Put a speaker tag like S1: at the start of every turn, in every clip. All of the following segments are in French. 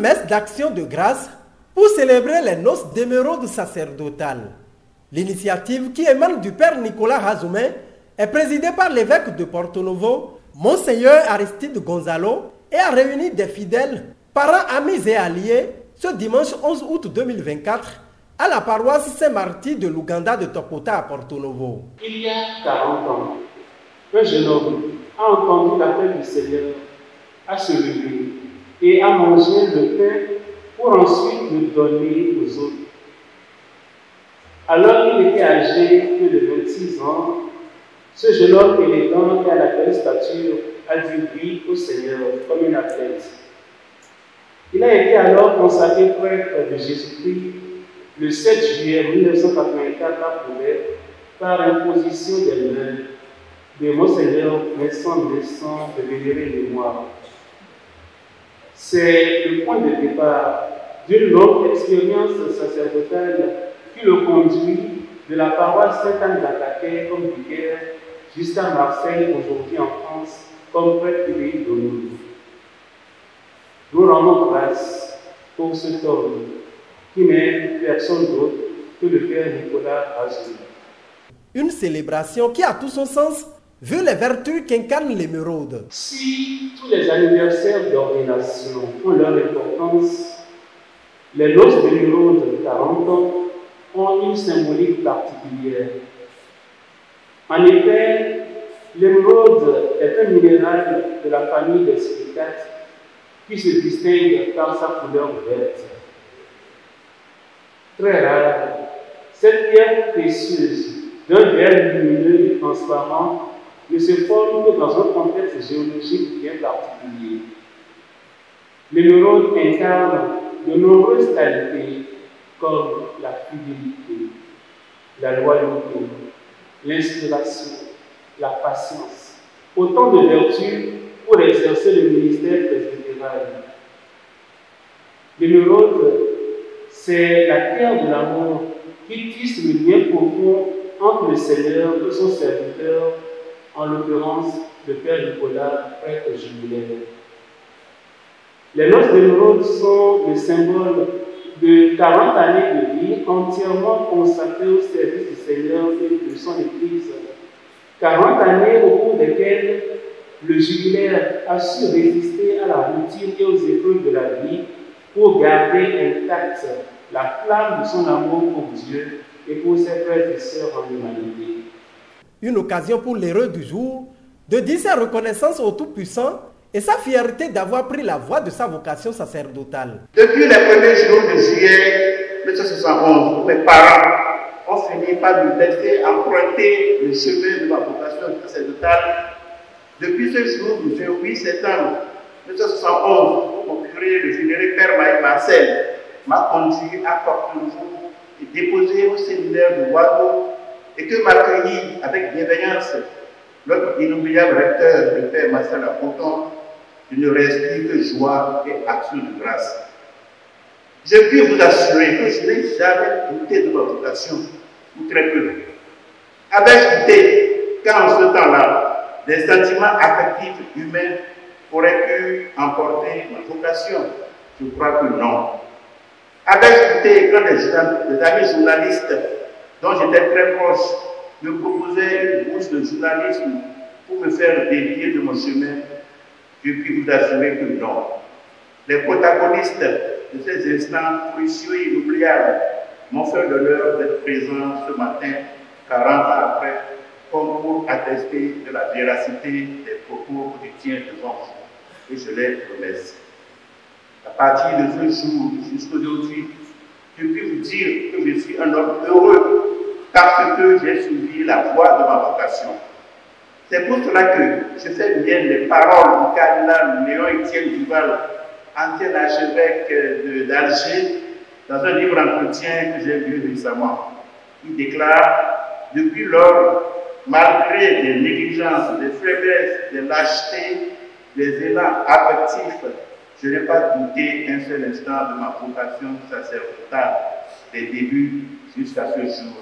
S1: messe d'action de grâce pour célébrer les noces d'émeraude sacerdotale. L'initiative qui émane du père Nicolas Razoumen est présidée par l'évêque de Porto Novo, Monseigneur Aristide Gonzalo, et a réuni des fidèles, parents, amis et alliés ce dimanche 11 août 2024 à la paroisse Saint-Marty de l'Ouganda de Topota à Porto Novo.
S2: Il y a 40 ans, un jeune homme a entendu l'appel du Seigneur à se lever et à manger le pain pour ensuite le donner aux autres. Alors qu'il était âgé que de 26 ans, ce jeune homme élégant et à la belle stature a dit oui au Seigneur comme une athlète. Il a été alors consacré prêtre de Jésus-Christ le 7 juillet 1984 à Poulet par imposition des mains de Monseigneur Vincent de vénérée mémoire. C'est le point de départ d'une longue expérience sacerdotale qui le conduit de la paroisse Sainte-Anne d'Ataquet comme vicaire jusqu'à Marseille, aujourd'hui en France, comme prêtre fidèle d'honneur. Nous rendons grâce pour cet homme qui n'est personne d'autre que le père Nicolas Razoumen.
S1: Une célébration qui a tout son sens vu les vertus qu'incarne l'émeraude.
S2: Si tous les anniversaires d'ordination ont leur importance, les noces d'émeraude de 40 ans ont une symbolique particulière. En effet, l'émeraude est un minéral de la famille des silicates qui se distingue par sa couleur verte. Très rare, cette pierre précieuse d'un vert lumineux et transparent ne se forme que dans un contexte géologique bien particulier. L'émeraude incarne de nombreuses qualités comme la fidélité, la loyauté, l'inspiration, la patience, autant de vertus pour exercer le ministère presbytéral. L'émeraude, c'est la terre de l'amour qui tisse le lien profond entre le Seigneur et son serviteur, en l'occurrence le Père Nicolas, prêtre jubilaire. Les noces d'émeraude sont le symbole de 40 années de vie entièrement consacrées au service du Seigneur et de son Église. 40 années au cours desquelles le jubilaire a su résister à la routine et aux épreuves de la vie pour garder intacte la flamme de son amour pour Dieu et pour ses frères et sœurs en humanité.
S1: Une occasion pour l'heureux du jour de dire sa reconnaissance au Tout-Puissant et sa fierté d'avoir pris la voie de sa vocation sacerdotale.
S3: Depuis les premiers jours de juillet 1971, mes parents ont fini par me laisser emprunter le chemin de ma vocation sacerdotale. Depuis ce jour, le 8 septembre 1971, mon curé, le général Père Maï Marcel, m'a conduit à Porto Novo et déposé au séminaire de Ouagadougou et que m'accueillit avec bienveillance notre inoubliable recteur, le Père Marcel Aponton. Il ne reste plus que joie et action de grâce. Je puis vous assurer que je n'ai jamais douté de ma vocation, ou très peu. Avais-je douté qu'en ce temps-là, des sentiments affectifs humains auraient pu emporter ma vocation? Je crois que non. Avais-je douté quand des amis journalistes dont j'étais très proche me proposaient une bourse de journalisme pour me faire dévier de mon chemin? Je puis vous assurer que non. Les protagonistes de ces instants précieux et inoubliables m'ont fait l'honneur d'être présents ce matin, 40 ans après, comme pour attester de la véracité des propos que je tiens devant vous. Et je les remercie. À partir de ce jour jusqu'aujourd'hui, je puis vous dire que je suis un homme heureux parce que j'ai suivi la voie de ma vocation. C'est pour cela que je fais bien les paroles du cardinal Léon-Étienne Duval, ancien archevêque d'Alger, dans un livre entretien que j'ai lu récemment. Il déclare: depuis lors, malgré des négligences, des faiblesses, des lâchetés, des élans affectifs, je n'ai pas douté un seul instant de ma vocation sacerdotale, des débuts jusqu'à ce jour.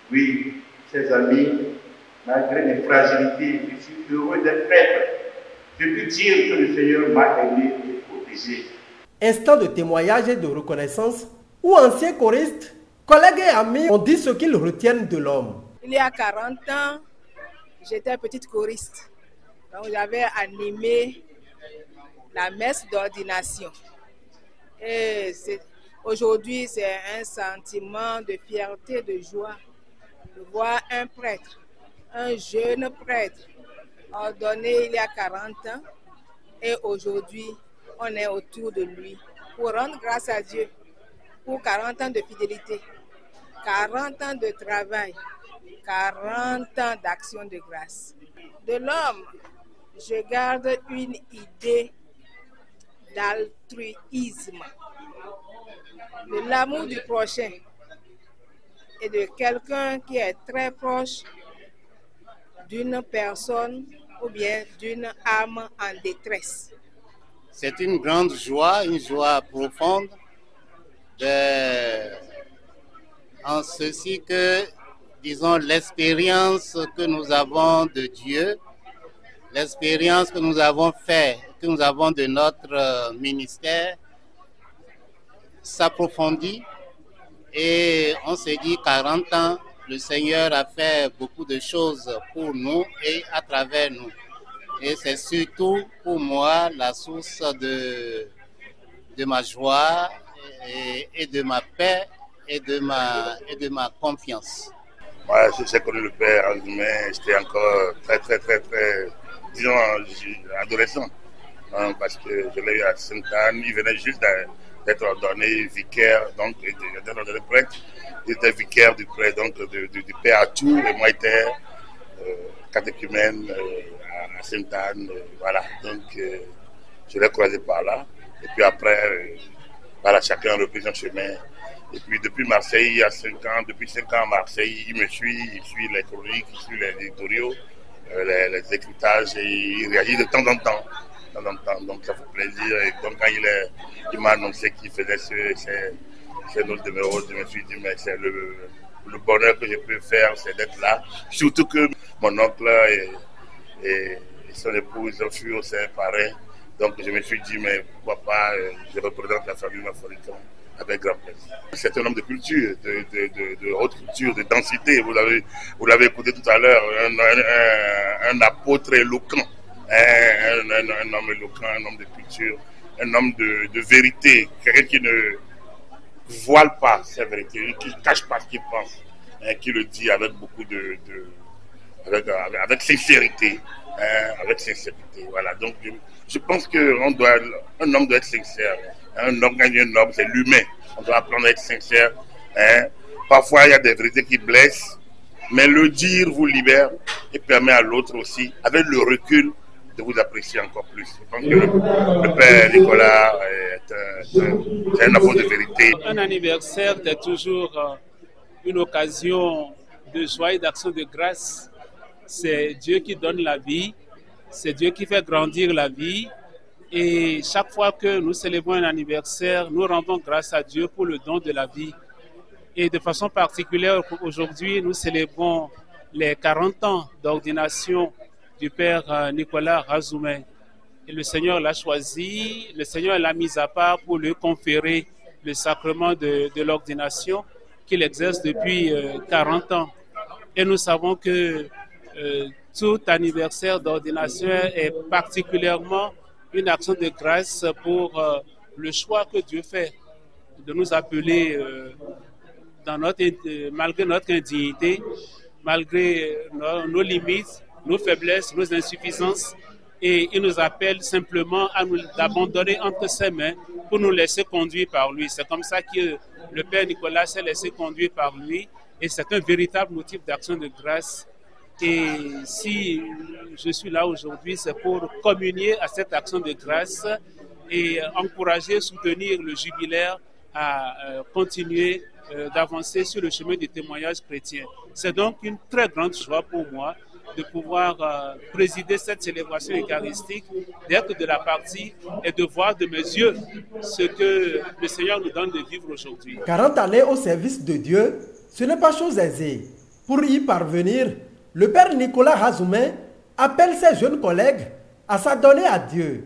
S3: Oui, chers amis, malgré mes fragilités, je suis heureux d'être prêtre. Je peux dire que le Seigneur m'a aimé et protégé.
S1: Instant de témoignage et de reconnaissance où anciens choristes, collègues et amis ont dit ce qu'ils retiennent de l'homme.
S4: Il y a 40 ans, j'étais petite choriste. Donc j'avais animé la messe d'ordination. Et aujourd'hui, c'est un sentiment de fierté, de joie de voir un prêtre, un jeune prêtre, ordonné il y a 40 ans. Et aujourd'hui, on est autour de lui pour rendre grâce à Dieu pour 40 ans de fidélité, 40 ans de travail, 40 ans d'action de grâce. De l'homme, je garde une idée d'altruisme, de l'amour du prochain et de quelqu'un qui est très proche d'une personne ou bien d'une âme en détresse.
S5: C'est une grande joie, une joie profonde, en ceci que, disons, l'expérience que nous avons de Dieu, l'expérience que nous avons de notre ministère, s'approfondit et on s'est dit 40 ans, le Seigneur a fait beaucoup de choses pour nous et à travers nous. Et c'est surtout pour moi la source de ma joie et de ma paix et de ma confiance.
S6: Moi, j'ai connu le Père Azoumé, j'étais encore très, disons, adolescent. Hein, parce que je l'ai eu à Sainte-Anne, il venait juste d'être ordonné vicaire, donc d'être ordonné prêtre. Il était vicaire du prêtre, donc du Père Atou, et moi j'étais catéchumène à Sainte-Anne, voilà. Donc je l'ai croisé par là. Et puis après, voilà, chacun a repris son chemin. Et puis depuis Marseille, il y a 5 ans, depuis 5 ans à Marseille, il suit les chroniques, il suit les éditoriaux, les écritages, et il réagit de temps en temps. Donc ça fait plaisir. Et donc quand il m'a annoncé qu'il faisait ce notre numéro, je me suis dit, mais c'est le bonheur que je peux faire, c'est d'être là. Surtout que mon oncle et son épouse furent séparés. Donc je me suis dit, mais pourquoi pas, je représente la famille Mafarican avec grand plaisir. C'est un homme de culture, de haute culture, de densité. Vous l'avez écouté tout à l'heure, un apôtre éloquent, un homme éloquent, un homme de culture, un homme de vérité, quelqu'un qui ne voile pas sa vérité, qui ne cache pas ce qu'il pense, qui le dit avec beaucoup avec sincérité, avec sincérité. Voilà. Donc je pense qu'un homme doit être sincère. Un homme, c'est l'humain. On doit apprendre à être sincère. Parfois, il y a des vérités qui blessent, mais le dire vous libère et permet à l'autre aussi, avec le recul, de vous apprécier encore plus. Je pense que le Père Nicolas c'est un amour de vérité.
S7: Un anniversaire, c'est toujours une occasion de joie et d'action de grâce. C'est Dieu qui donne la vie, c'est Dieu qui fait grandir la vie. Et chaque fois que nous célébrons un anniversaire, nous rendons grâce à Dieu pour le don de la vie. Et de façon particulière, aujourd'hui, nous célébrons les 40 ans d'ordination du Père Nicolas Azoumé. Et le Seigneur l'a choisi, le Seigneur l'a mis à part pour lui conférer le sacrement de l'ordination qu'il exerce depuis 40 ans. Et nous savons que tout anniversaire d'ordination est particulièrement une action de grâce pour le choix que Dieu fait de nous appeler malgré notre indignité, malgré nos limites, nos faiblesses, nos insuffisances. Et il nous appelle simplement à nous abandonner entre ses mains pour nous laisser conduire par lui. C'est comme ça que le Père Nicolas s'est laissé conduire par lui et c'est un véritable motif d'action de grâce. Et si je suis là aujourd'hui, c'est pour communier à cette action de grâce et encourager, soutenir le jubilaire à continuer d'avancer sur le chemin du témoignage chrétien. C'est donc une très grande joie pour moi de pouvoir présider cette célébration eucharistique, d'être de la partie et de voir de mes yeux ce que le Seigneur nous donne de vivre aujourd'hui.
S1: 40 années au service de Dieu, ce n'est pas chose aisée. Pour y parvenir, le Père Nicolas Azoumé appelle ses jeunes collègues à s'adonner à Dieu.